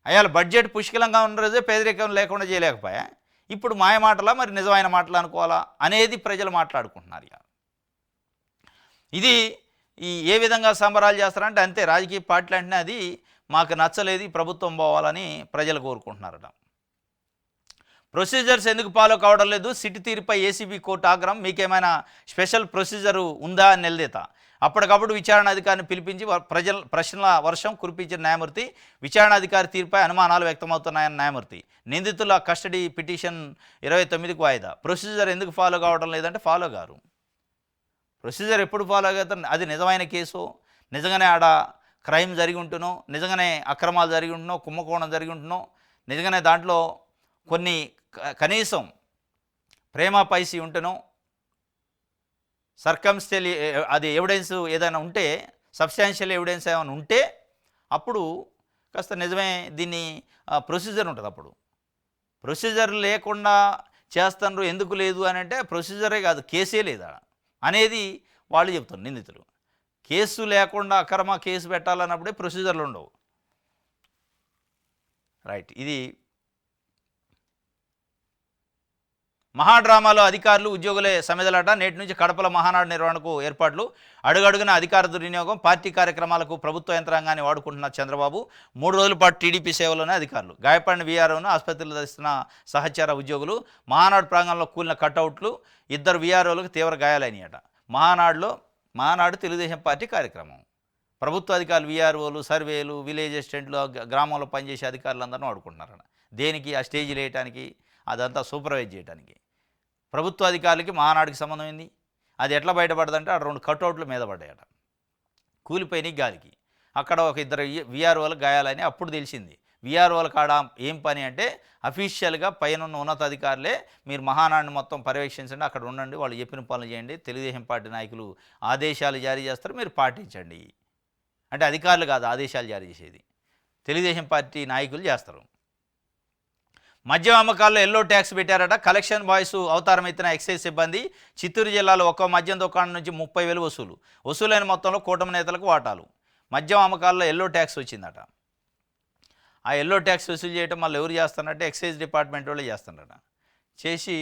అయ్యాల బడ్జెట్ పుష్కలంగా ఉన్న రోజే పేదరికం లేకుండా చేయలేకపోయా. ఇప్పుడు మాయ మాటలా మరి నిజమైన మాటలు అనుకోవాలా అనేది ప్రజలు మాట్లాడుకుంటున్నారు. ఇది ఏ విధంగా సంబరాలు చేస్తారంటే అంతే. రాజకీయ పార్టీలు అంటే అది మాకు నచ్చలేదు, ప్రభుత్వం పోవాలని ప్రజలు కోరుకుంటున్నారట. ప్రొసీజర్స్ ఎందుకు ఫాలో కావడం లేదు? సిటీ తీరుపై ఏసీబీ కోర్టు ఆగ్రహం. మీకేమైనా స్పెషల్ ప్రొసీజరు ఉందా అని నిలదీత. అప్పటికప్పుడు విచారణాధికారిని పిలిపించి ప్రశ్నల వర్షం కురిపించిన న్యాయమూర్తి. విచారణాధికారి తీరుపై అనుమానాలు వ్యక్తమవుతున్నాయన్న న్యాయమూర్తి. నిందితుల కస్టడీ పిటిషన్ 29కు వాయిదా. ప్రొసీజర్ ఎందుకు ఫాలో కావడం లేదంటే ఫాలో గారు. ప్రొసీజర్ ఎప్పుడు ఫాలో అవుతారు? అది నిజమైన కేసు, నిజంగానే ఆడ క్రైమ్ జరిగి ఉంటునో, నిజంగానే అక్రమాలు జరిగి ఉంటునో, కుంభకోణం జరిగి ఉంటునో, నిజంగానే దాంట్లో కొన్ని కనీసం ప్రేమ పైసి ఉంటేనో, సర్కమ్స్టెల్ అది ఎవిడెన్స్ ఏదైనా ఉంటే, సబ్స్టాన్షియల్ ఎవిడెన్స్ ఏమైనా ఉంటే అప్పుడు కాస్త నిజమే దీన్ని ప్రొసీజర్ ఉంటుంది. అప్పుడు ప్రొసీజర్ లేకుండా చేస్తున్నారు ఎందుకు లేదు అని అంటే ప్రొసీజరే కాదు, కేసే లేదా అనేది వాళ్ళు చెప్తున్నారు నిందితులు. కేసు లేకుండా అక్రమ కేసు పెట్టాలన్నప్పుడే ప్రొసీజర్లు ఉండవు. రైట్. ఇది మహాడ్రామాలో అధికారులు ఉద్యోగులే సమిధలాట. నేటి నుంచి కడపల మహానాడు నిర్వహణకు ఏర్పాట్లు. అడుగడుగున అధికార దుర్వినియోగం. పార్టీ కార్యక్రమాలకు ప్రభుత్వ యంత్రాంగాన్ని వాడుకుంటున్న చంద్రబాబు. 3 రోజుల పాటు టీడీపీ సేవలోనే అధికారులు. గాయపడిన వీఆర్ఓను ఆసుపత్రిలో దర్శిస్తున్న సహచార ఉద్యోగులు. మహానాడు ప్రాంగణంలో కూలిన కటౌట్లు. 2 వీఆర్ఓలకు తీవ్ర గాయాలైనయట. మహానాడు తెలుగుదేశం పార్టీ కార్యక్రమం. ప్రభుత్వ అధికారులు, వీఆర్ఓలు, సర్వేలు, విలేజ్ అసిస్టెంట్లు, గ్రామంలో పనిచేసే అధికారులందరినీ వాడుకుంటున్నారట. దేనికి? ఆ స్టేజీలు వేయటానికి, అదంతా సూపర్వైజ్ చేయడానికి. ప్రభుత్వ అధికారులకి మహానాడుకి సంబంధం ఏంది? అది ఎట్లా బయటపడదంటే ఆ 2 కటౌట్లు మీద పడ్డాయట, కూలిపోయినాయి గాలికి. అక్కడ ఒక 2 వీఆర్ఓలకు గాయాలని అప్పుడు తెలిసింది. వీఆర్ఓల కాడ ఏం పని అంటే అఫీషియల్గా పైన ఉన్నతాధికారులే మీరు మహానాడిని మొత్తం పర్యవేక్షించండి, అక్కడ ఉండండి, వాళ్ళు చెప్పిన పనులు చేయండి, తెలుగుదేశం పార్టీ నాయకులు ఆదేశాలు జారీ చేస్తారు, మీరు పాటించండి అంటే అధికారులు కాదు ఆదేశాలు జారీ చేసేది, తెలుగుదేశం పార్టీ నాయకులు చేస్తారు. మద్యం అమ్మకాల్లో ఎల్లో ట్యాక్స్ పెట్టారట. కలెక్షన్ బాయ్స్ అవతారం ఎత్తిన ఎక్సైజ్ సిబ్బంది. చిత్తూరు జిల్లాలో ఒక్కో మద్యం దుకాణం నుంచి 30,000 వసూలైన మొత్తంలో కూటమి నేతలకు వాటాలు. మద్యం అమ్మకాల్లో ఎల్లో ట్యాక్స్ వచ్చిందట. ఆ ఎల్లో ట్యాక్స్ వసూలు చేయటం మళ్ళీ ఎవరు చేస్తారంటే ఎక్సైజ్ డిపార్ట్మెంట్ వాళ్ళే చేస్తారట. చేసి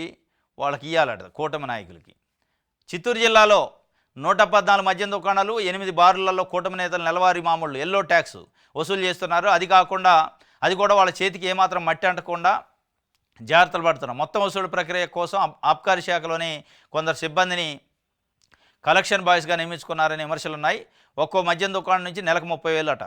వాళ్ళకి ఇవ్వాలట కూటమి నాయకులకి. చిత్తూరు జిల్లాలో 114 మద్యం దుకాణాలు, 8 బార్లలో కూటమి నేతలు నెలవారీ మామూళ్ళు ఎల్లో ట్యాక్స్ వసూలు చేస్తున్నారు. అది కాకుండా అది కూడా వాళ్ళ చేతికి ఏమాత్రం మట్టి అంటకుండా జాగ్రత్తలు పడుతున్నారు. మొత్తం వసూలు ప్రక్రియ కోసం ఆబ్కారీ శాఖలోని కొందరు సిబ్బందిని కలెక్షన్ బాయ్స్గా నియమించుకున్నారనే విమర్శలు ఉన్నాయి. ఒక్కో మద్యం దుకాణం నుంచి నెలకు 30,000 అట.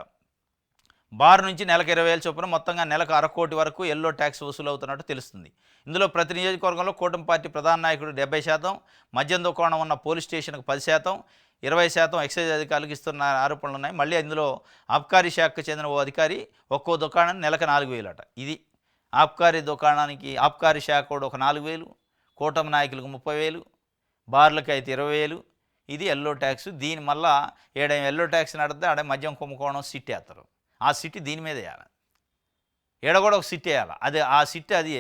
బార్ నుంచి నెలకు 20,000 చొప్పున మొత్తంగా నెలకు 1/2 కోటి వరకు ఎల్లో ట్యాక్స్ వసూలు అవుతున్నట్టు తెలుస్తుంది. ఇందులో ప్రతి నియోజకవర్గంలో కూటమి పార్టీ ప్రధాన నాయకుడు 70%, మద్యం దుకాణం ఉన్న పోలీస్ స్టేషన్కు 10%, 20% ఎక్సైజ్ అధికారులకు ఇస్తున్న ఆరోపణలు ఉన్నాయి. మళ్ళీ ఇందులో ఆబ్కారీ శాఖకు చెందిన ఓ అధికారి ఒక్కో దుకాణం నెలకు 4,000 అట. ఇది ఆబ్కారీ దుకాణానికి ఆబ్కారీ శాఖ కూడా ఒక 4,000, కూటమి నాయకులకు 30,000, బార్లకి అయితే 20,000. ఇది ఎల్లో ట్యాక్స్. దీని మళ్ళా ఏడేం ఎల్లో ట్యాక్స్ నడితే ఆడే మద్యం కుంభకోణం సిట్ వేస్తారు. ఆ సిట్ దీని మీద వేయాలి, ఏడ కూడా ఒక సిట్ వేయాలి. అది ఆ సిట్ అది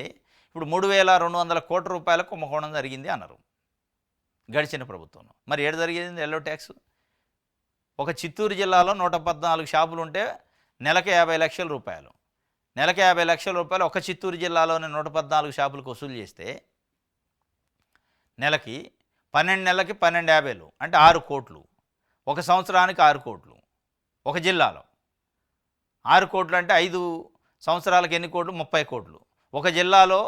ఇప్పుడు 3,200 కోట్ల రూపాయల కుంభకోణం జరిగింది అన్నారు గడిచిన ప్రభుత్వంలో. మరి ఏడు జరిగింది ఎల్లో ట్యాక్స్? ఒక చిత్తూరు జిల్లాలో 114 షాపులు ఉంటే నెలకు 50 లక్షల రూపాయలు. నెలకు 50 లక్షల రూపాయలు ఒక చిత్తూరు జిల్లాలోనే 114 షాపులకు వసూలు చేస్తే నెలకి 12 నెలలకి 12,50 అంటే 6 కోట్లు. ఒక సంవత్సరానికి 6 కోట్లు. ఒక జిల్లాలో 6 కోట్లు అంటే 5 సంవత్సరాలకు ఎన్ని కోట్లు? 30 కోట్లు. ఒక జిల్లాలో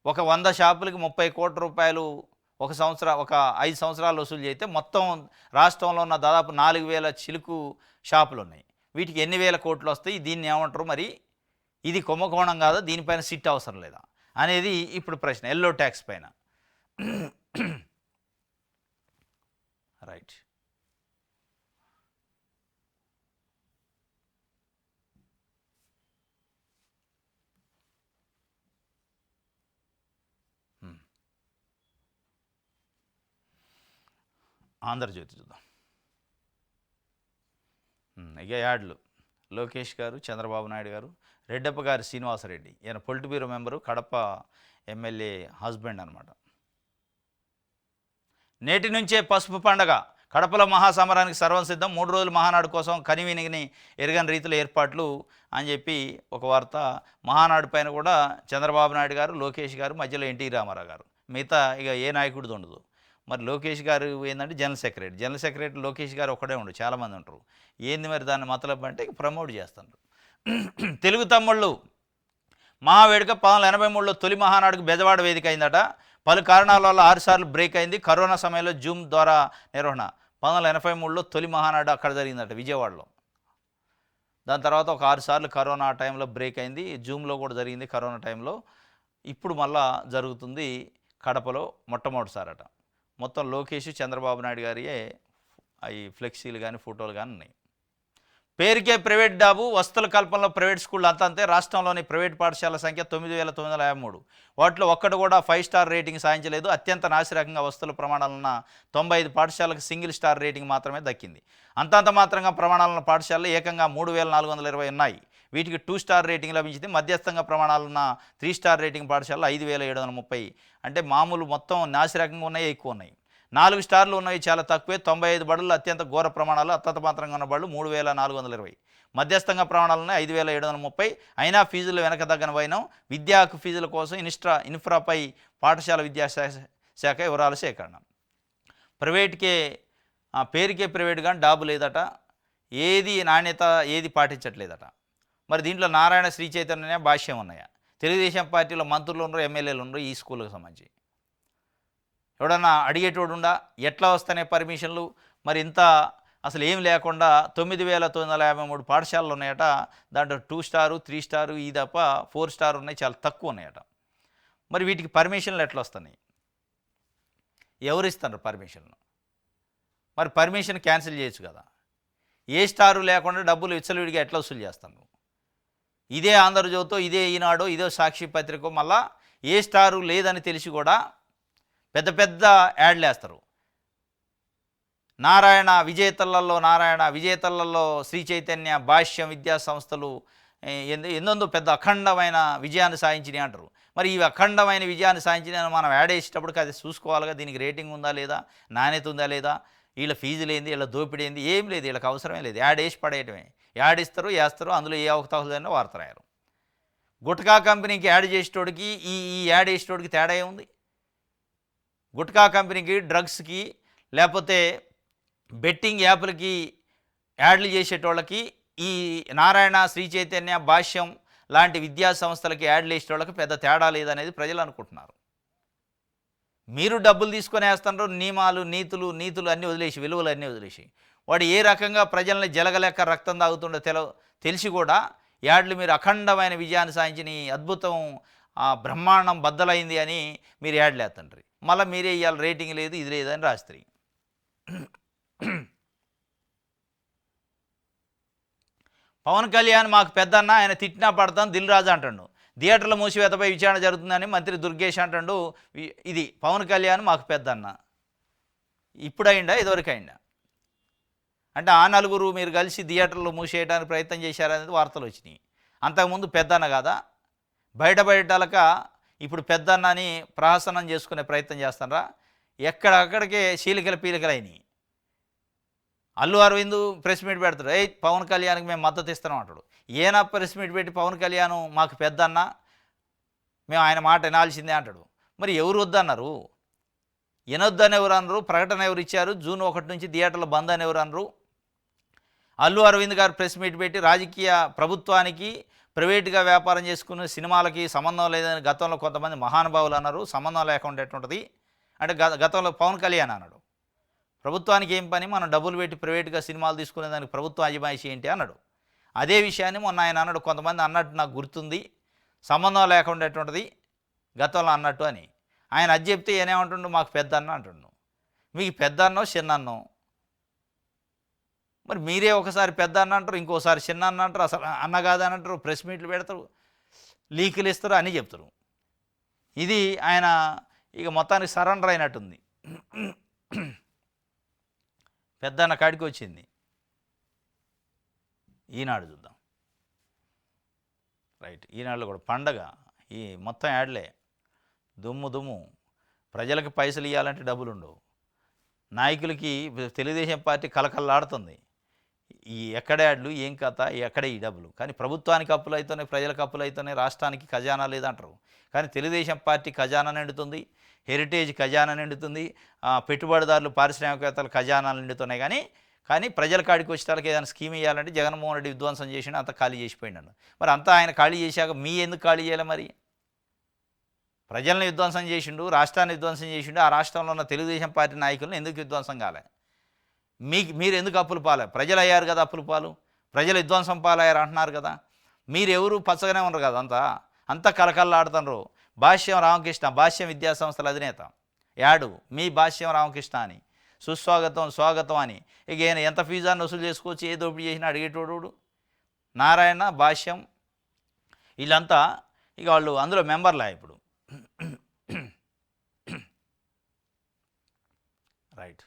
ఒక 100 షాపులకి 30 కోట్ల రూపాయలు ఒక 5 సంవత్సరాలు వసూలు చేస్తే మొత్తం రాష్ట్రంలో ఉన్న దాదాపు 4,000 చిలుకు షాపులు ఉన్నాయి. వీటికి ఎన్ని వేల కోట్లు వస్తాయి? దీన్ని ఏమంటారు మరి? ఇది కుంభకోణం కాదా? దీనిపైన సిట్ అవసరం లేదా అనేది ఇప్పుడు ప్రశ్న. ఎల్లో ట్యాక్స్ పైన. రైట్. ఆంధ్రజ్యోతి చూద్దాం. ఇక యాడ్లు. లోకేష్ గారు, చంద్రబాబు నాయుడు గారు, రెడ్డప్ప గారి శ్రీనివాసరెడ్డి, ఈయన polit bureau member, Kadapa MLA husband అనమాట. నేటి నుంచే పసుపు పండగ, కడపలో మహాసమరానికి సర్వం సిద్ధం, 3 రోజుల మహానాడు కోసం కనివినిని ఎరగని రీతిలో ఏర్పాట్లు అని చెప్పి ఒక వార్త. మహానాడు పైన కూడా చంద్రబాబు నాయుడు గారు, లోకేష్ గారు, మధ్యలో ఎన్టీ రామారావు గారు, మిగతా ఇక ఏ నాయకుడిది ఉండదు. మరి లోకేష్ గారు ఏంటంటే జనరల్ సెక్రటరీ లోకేష్ గారు ఒక్కడే ఉండదు, చాలామంది ఉంటారు. ఏంది మరి దాన్ని మతలబ్ అంటే ప్రమోట్ చేస్తున్నారు. తెలుగు తమ్ముళ్ళు మహావేడుక 1983లో తొలి మహానాడుకు బెజవాడ వేదిక అయిందట. పలు కారణాల వల్ల 6 సార్లు బ్రేక్ అయింది. కరోనా సమయంలో జూమ్ ద్వారా నిర్వహణ. 1983లో తొలి మహానాడు అక్కడ జరిగిందట, విజయవాడలో. దాని తర్వాత ఒక 6 సార్లు కరోనా టైంలో బ్రేక్ అయింది. జూమ్లో కూడా జరిగింది కరోనా టైంలో. ఇప్పుడు మళ్ళా జరుగుతుంది కడపలో మొట్టమొదటిసారట. మొత్తం లోకేష్, చంద్రబాబు నాయుడు గారియే అవి ఫ్లెక్సీలు కానీ ఫోటోలు కానీ ఉన్నాయి. పేరుకే ప్రైవేట్ డాబు, వసతుల కల్పనలో ప్రైవేట్ స్కూళ్ళు అంతే. రాష్ట్రంలోని ప్రైవేట్ పాఠశాలల సంఖ్య 9,953. వాటిలో ఒక్కటి కూడా 5 స్టార్ రేటింగ్ సాధించలేదు. అత్యంత నాసిరకంగా వసతుల ప్రమాణాలున్న 95 పాఠశాలకు సింగిల్ స్టార్ రేటింగ్ మాత్రమే దక్కింది. అంతంత మాత్రంగా ప్రమాణాలున్న పాఠశాలలు ఏకంగా 3,420 ఉన్నాయి. వీటికి 2 స్టార్ రేటింగ్ లభించింది. మధ్యస్థంగా ప్రమాణాలున్న 3 స్టార్ రేటింగ్ పాఠశాలలు 5,730. అంటే మామూలు మొత్తం నాసిరకంగా ఉన్నాయి, ఎక్కువ ఉన్నాయి. 4 స్టార్లు ఉన్నవి చాలా తక్కువే. 95 బడులు అత్యంత ఘోర ప్రమాణాలు. అత్యంత మాత్రంగా ఉన్న బడులు 3,420. మధ్యస్థంగా ప్రమాణాలు ఉన్నాయి 5,730. అయినా ఫీజులు వెనక తగ్గని వైనం. విద్యా హక్కు ఫీజుల కోసం ఇన్ఫ్రాపై పాఠశాల విద్యాశాఖ వివరాల సేకరణ. పేరుకే ప్రైవేట్ కానీ డాబు లేదట. ఏది నాణ్యత ఏది పాటించట్లేదట. మరి దీంట్లో నారాయణ, శ్రీ చైతన్య, భాష్యం ఉన్నాయా? తెలుగుదేశం పార్టీలో మంత్రులు ఉన్నారు, ఎమ్మెల్యేలు ఉన్నారు ఈ స్కూళ్ళకు సంబంధించి. ఎవడన్నా అడిగేటోడు ఉండా? ఎట్లా వస్తానే పర్మిషన్లు? మరి ఇంత అసలు ఏం లేకుండా 9,953 పాఠశాలలు ఉన్నాయట. దాంట్లో 2 స్టారు, 3 స్టారు, ఈ తప్ప 4 స్టార్ ఉన్నాయి, చాలా తక్కువ ఉన్నాయట. మరి వీటికి పర్మిషన్లు ఎట్లా వస్తున్నాయి? ఎవరు ఇస్తున్నారు పర్మిషన్లు? మరి పర్మిషన్ క్యాన్సిల్ చేయొచ్చు కదా. ఏ స్టారు లేకుండా డబ్బులు విచ్చలవిడిగా ఎట్లా వసూలు చేస్తాను? ఇదే ఆంధ్రజ్యోతో, ఇదే ఈనాడో, ఇదే సాక్షి పత్రికో మళ్ళా ఏ స్టారు లేదని తెలిసి కూడా పెద్ద పెద్ద యాడ్లు వేస్తారు. నారాయణ విజేతలలో శ్రీ చైతన్య, భాష్యం విద్యా సంస్థలు ఎందొందో పెద్ద అఖండమైన విజయాన్ని సాధించినాయి అంటారు. మరి ఈ అఖండమైన విజయాన్ని సాధించిన మనం యాడ్ వేసేటప్పటికి అది చూసుకోవాలిగా. దీనికి రేటింగ్ ఉందా లేదా, నాణ్యత ఉందా లేదా, వీళ్ళ ఫీజులు ఏంది, వీళ్ళ దోపిడీ ఏంది, ఏం లేదు, వీళ్ళకి అవసరమే లేదు. యాడ్ వేసి పడేయటమే. యాడ్ ఇస్తారు, వేస్తారు, అందులో ఏ అవకతవకలైనా వార్త రాయరు. గుట్కా కంపెనీకి యాడ్ చేసేటోడికి ఈ యాడ్ వేసేటోడికి తేడా ఏముంది? గుట్కా కంపెనీకి, డ్రగ్స్కి, లేకపోతే బెట్టింగ్ యాప్లకి యాడ్లు చేసేటోళ్ళకి, ఈ నారాయణ, శ్రీ చైతన్య, భాష్యం లాంటి విద్యా సంస్థలకి యాడ్లు వేసేటోళ్ళకి పెద్ద తేడా లేదనేది ప్రజలు అనుకుంటున్నారు. మీరు డబ్బులు తీసుకొని వేస్తున్నారు, నియమాలు నీతులు అన్నీ వదిలేసి, విలువలు అన్నీ వదిలేసి. వాడు ఏ రకంగా ప్రజల్ని జలగలేక రక్తం తాగుతుండో తెలిసి కూడా యాడ్లు మీరు అఖండమైన విజయాన్ని సాధించిన అద్భుతం, బ్రహ్మాండం బద్దలైంది అని మీరు యాడ్లు వేస్తుంటారు. మళ్ళీ మీరే ఇవాళ రేటింగ్ లేదు, ఇది లేదని రాస్తారు. పవన్ కళ్యాణ్ మాకు పెద్దన్న, ఆయన తిట్టినా పడతాం దిల్ రాజు అంటాడు. థియేటర్ల మూసివేతపై విచారణ జరుగుతుందని మంత్రి దుర్గేష్ అంటాడు. ఇది పవన్ కళ్యాణ్ మాకు పెద్దన్న. ఇప్పుడు అయిందా, ఇదివరకు అయిందా? అంటే ఆ నలుగురు మీరు కలిసి థియేటర్లు మూసేయడానికి ప్రయత్నం చేశారనేది వార్తలు వచ్చినాయి. అంతకుముందు పెద్దన్న కాదా? బయటపడేటాలక ఇప్పుడు పెద్దన్నని ప్రహసనం చేసుకునే ప్రయత్నం చేస్తారా? ఎక్కడక్కడికే పీలికలు అయినాయి. అల్లు అరవింద్ ప్రెస్ మీట్ పెడతాడు, పవన్ కళ్యాణ్కి మేము మద్దతు ఇస్తున్నాం అంటాడు. ఏనా ప్రెస్ మీట్ పెట్టి పవన్ కళ్యాణ్ మాకు పెద్దన్న, మేము ఆయన మాట వినాల్సిందే అంటాడు. మరి ఎవరు వద్దన్నారు? వినొద్దని ఎవరు అన్నారు? ప్రకటన ఎవరు ఇచ్చారు? జూన్ 1 నుంచి థియేటర్లు బంద్ అని ఎవరు అన్నారు? అల్లు అరవింద్ గారు ప్రెస్ మీట్ పెట్టి రాజకీయ ప్రభుత్వానికి ప్రైవేటుగా వ్యాపారం చేసుకునే సినిమాలకి సంబంధం లేదని గతంలో కొంతమంది మహానుభావులు అన్నారు. సంబంధం లేకుండా ఎట్టుంటుంది అంటే గతంలో పవన్ కళ్యాణ్ అన్నాడు, ప్రభుత్వానికి ఏం పని, మనం డబ్బులు పెట్టి ప్రైవేట్గా సినిమాలు తీసుకునే దానికి ప్రభుత్వ అజమాయిషి ఏంటి అన్నాడు. అదే విషయాన్ని మొన్న ఆయన అన్నాడు, కొంతమంది అన్నట్టు నాకు గుర్తుంది, సంబంధం లేకుండాటువంటిది గతంలో అన్నట్టు అని. ఆయన అది చెప్తే ఏనేమంటుండు, మాకు పెద్ద అన్న అంటుండు. మీకు పెద్ద అన్నో చిన్న అన్నో, మరి మీరే ఒకసారి పెద్ద అన్న అంటారు, ఇంకోసారి చిన్న అన్న అంటారు, అసలు అన్న కాదని అంటారు, ప్రెస్ మీట్లు పెడతారు, లీకులు ఇస్తారు, అని చెప్తారు. ఇది ఆయన ఇక మొత్తానికి సరెండర్ అయినట్టుంది. పెద్దన్న కాడికి వచ్చింది. ఈనాడు చూద్దాం. రైట్, ఈనాడులో కూడా పండగ, ఈ మొత్తం యాడ్లే, దుమ్ము. ప్రజలకు పైసలు ఇవ్వాలంటే డబ్బులు ఉండవు, నాయకులకి తెలుగుదేశం పార్టీ కలకల్లాడుతుంది. ఈ ఎక్కడ యాడ్లు, ఏం కథ, ఎక్కడ ఈ డబ్బులు. కానీ ప్రభుత్వానికి అప్పులు అవుతున్నాయి, ప్రజలకు అప్పులు అవుతున్నాయి, రాష్ట్రానికి ఖజానా లేదంటారు. కానీ తెలుగుదేశం పార్టీ ఖజానా నిండుతుంది, హెరిటేజ్ ఖజానా నిండుతుంది, పెట్టుబడిదారులు పారిశ్రామికవేత్తలు ఖజానాలు నిండుతున్నాయి. కానీ ప్రజల కాడికి వచ్చేటానికి ఏదైనా స్కీమ్ ఇవ్వాలంటే జగన్మోహన్ రెడ్డి విధ్వంసం చేసిండు, అంతా ఖాళీ చేసిపోయిండు. మరి అంతా ఆయన ఖాళీ చేశాక మీ ఎందుకు ఖాళీ చేయాలి? మరి ప్రజలను విధ్వంసం చేసిండు, రాష్ట్రాన్ని విధ్వంసం చేసిండు, ఆ రాష్ట్రంలో ఉన్న తెలుగుదేశం పార్టీ నాయకులను ఎందుకు విధ్వంసం కాలే? మీరు ఎందుకు అప్పులు పాలే? ప్రజలు అయ్యారు కదా అప్పులు పాలు, ప్రజలు విధ్వంసం పాలయ్యారు అంటున్నారు కదా. మీరు ఎవరు పచ్చగానే ఉన్నారు కదా, అంతా కలకల్లాడుతున్నారు. భాష్యం రామకృష్ణ, భాష్యం విద్యాసంస్థల అధినేత యాడు, మీ భాష్యం రామకృష్ణ అని, సుస్వాగతం స్వాగతం అని. ఇక ఈయన ఎంత ఫీజాన్ని వసూలు చేసుకోవచ్చు, ఏ దోపిడీ చేసినా అడిగేటోడు. నారాయణ, భాష్యం వీళ్ళంతా ఇక వాళ్ళు అందులో మెంబర్లా ఇప్పుడు. రైట్,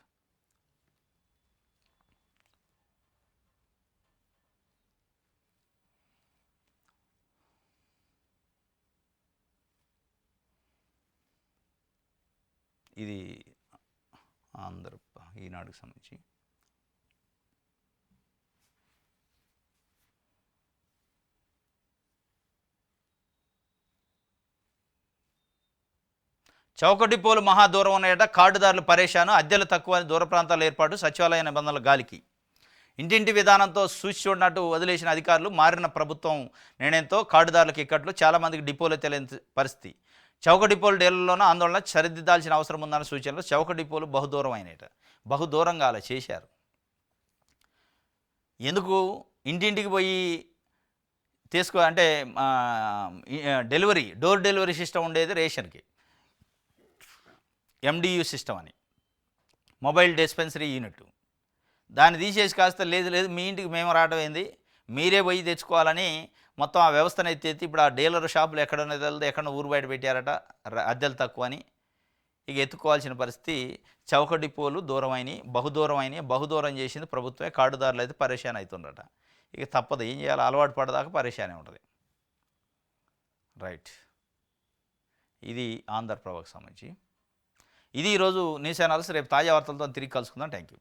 ఇది ఆంధ్ర ఈనాడుకు సంబంధించి. చౌక డిపోలు మహా దూరం ఉన్నాయట, కార్డుదారులు పరేషాను, అద్దెలు తక్కువ, దూర ప్రాంతాల ఏర్పాటు, సచివాలయ నిబంధనల గాలికి. ఇంటింటి విధానంతో సూచి చూడనట్టు వదిలేసిన అధికారులు, మారిన ప్రభుత్వం నిర్ణయంతో కార్డుదారులకు ఇక్కట్లు, చాలామందికి డిపోలు తెలియని పరిస్థితి. చౌక డిపోలు డీలర్లోనూ ఆందోళన, సరిదిద్దాల్సిన అవసరం ఉందన్న సూచనలు. చౌక డిపోలు బహుదూరం అయినట, బహుదూరంగా అలా చేశారు. ఎందుకు ఇంటింటికి పోయి తీసుకో అంటే డెలివరీ, డోర్ డెలివరీ సిస్టమ్ ఉండేది రేషన్కి, ఎండియు సిస్టమ్ అని, మొబైల్ డిస్పెన్సరీ యూనిట్. దాన్ని తీసేసి కాస్త లేదు మీ ఇంటికి మేము రావడం ఏంది, మీరే పోయి తెచ్చుకోవాలని మొత్తం ఆ వ్యవస్థను ఎత్తి ఇప్పుడు ఆ డీలర్ షాపులు ఎక్కడన్నా తెలియదు, ఎక్కడ ఊరు బయట పెట్టారట, అద్దెలు తక్కువ అని. ఇక ఎత్తుకోవాల్సిన పరిస్థితి. చౌక డిపోలు బహుదూరం చేసింది ప్రభుత్వమే, కార్డుదారులు అయితే పరేషాన్ అవుతుండట. ఇక తప్పదు, ఏం చేయాలి, అలవాటు పడదాకా పరేషానే ఉంటుంది. రైట్, ఇది ఆంధ్రప్రభకు సంబంధించి. ఇది ఈరోజు న్యూస్ అనాలిసిస్. రేపు తాజా వార్తలతో తిరిగి కలుసుకుందాం. Thank you.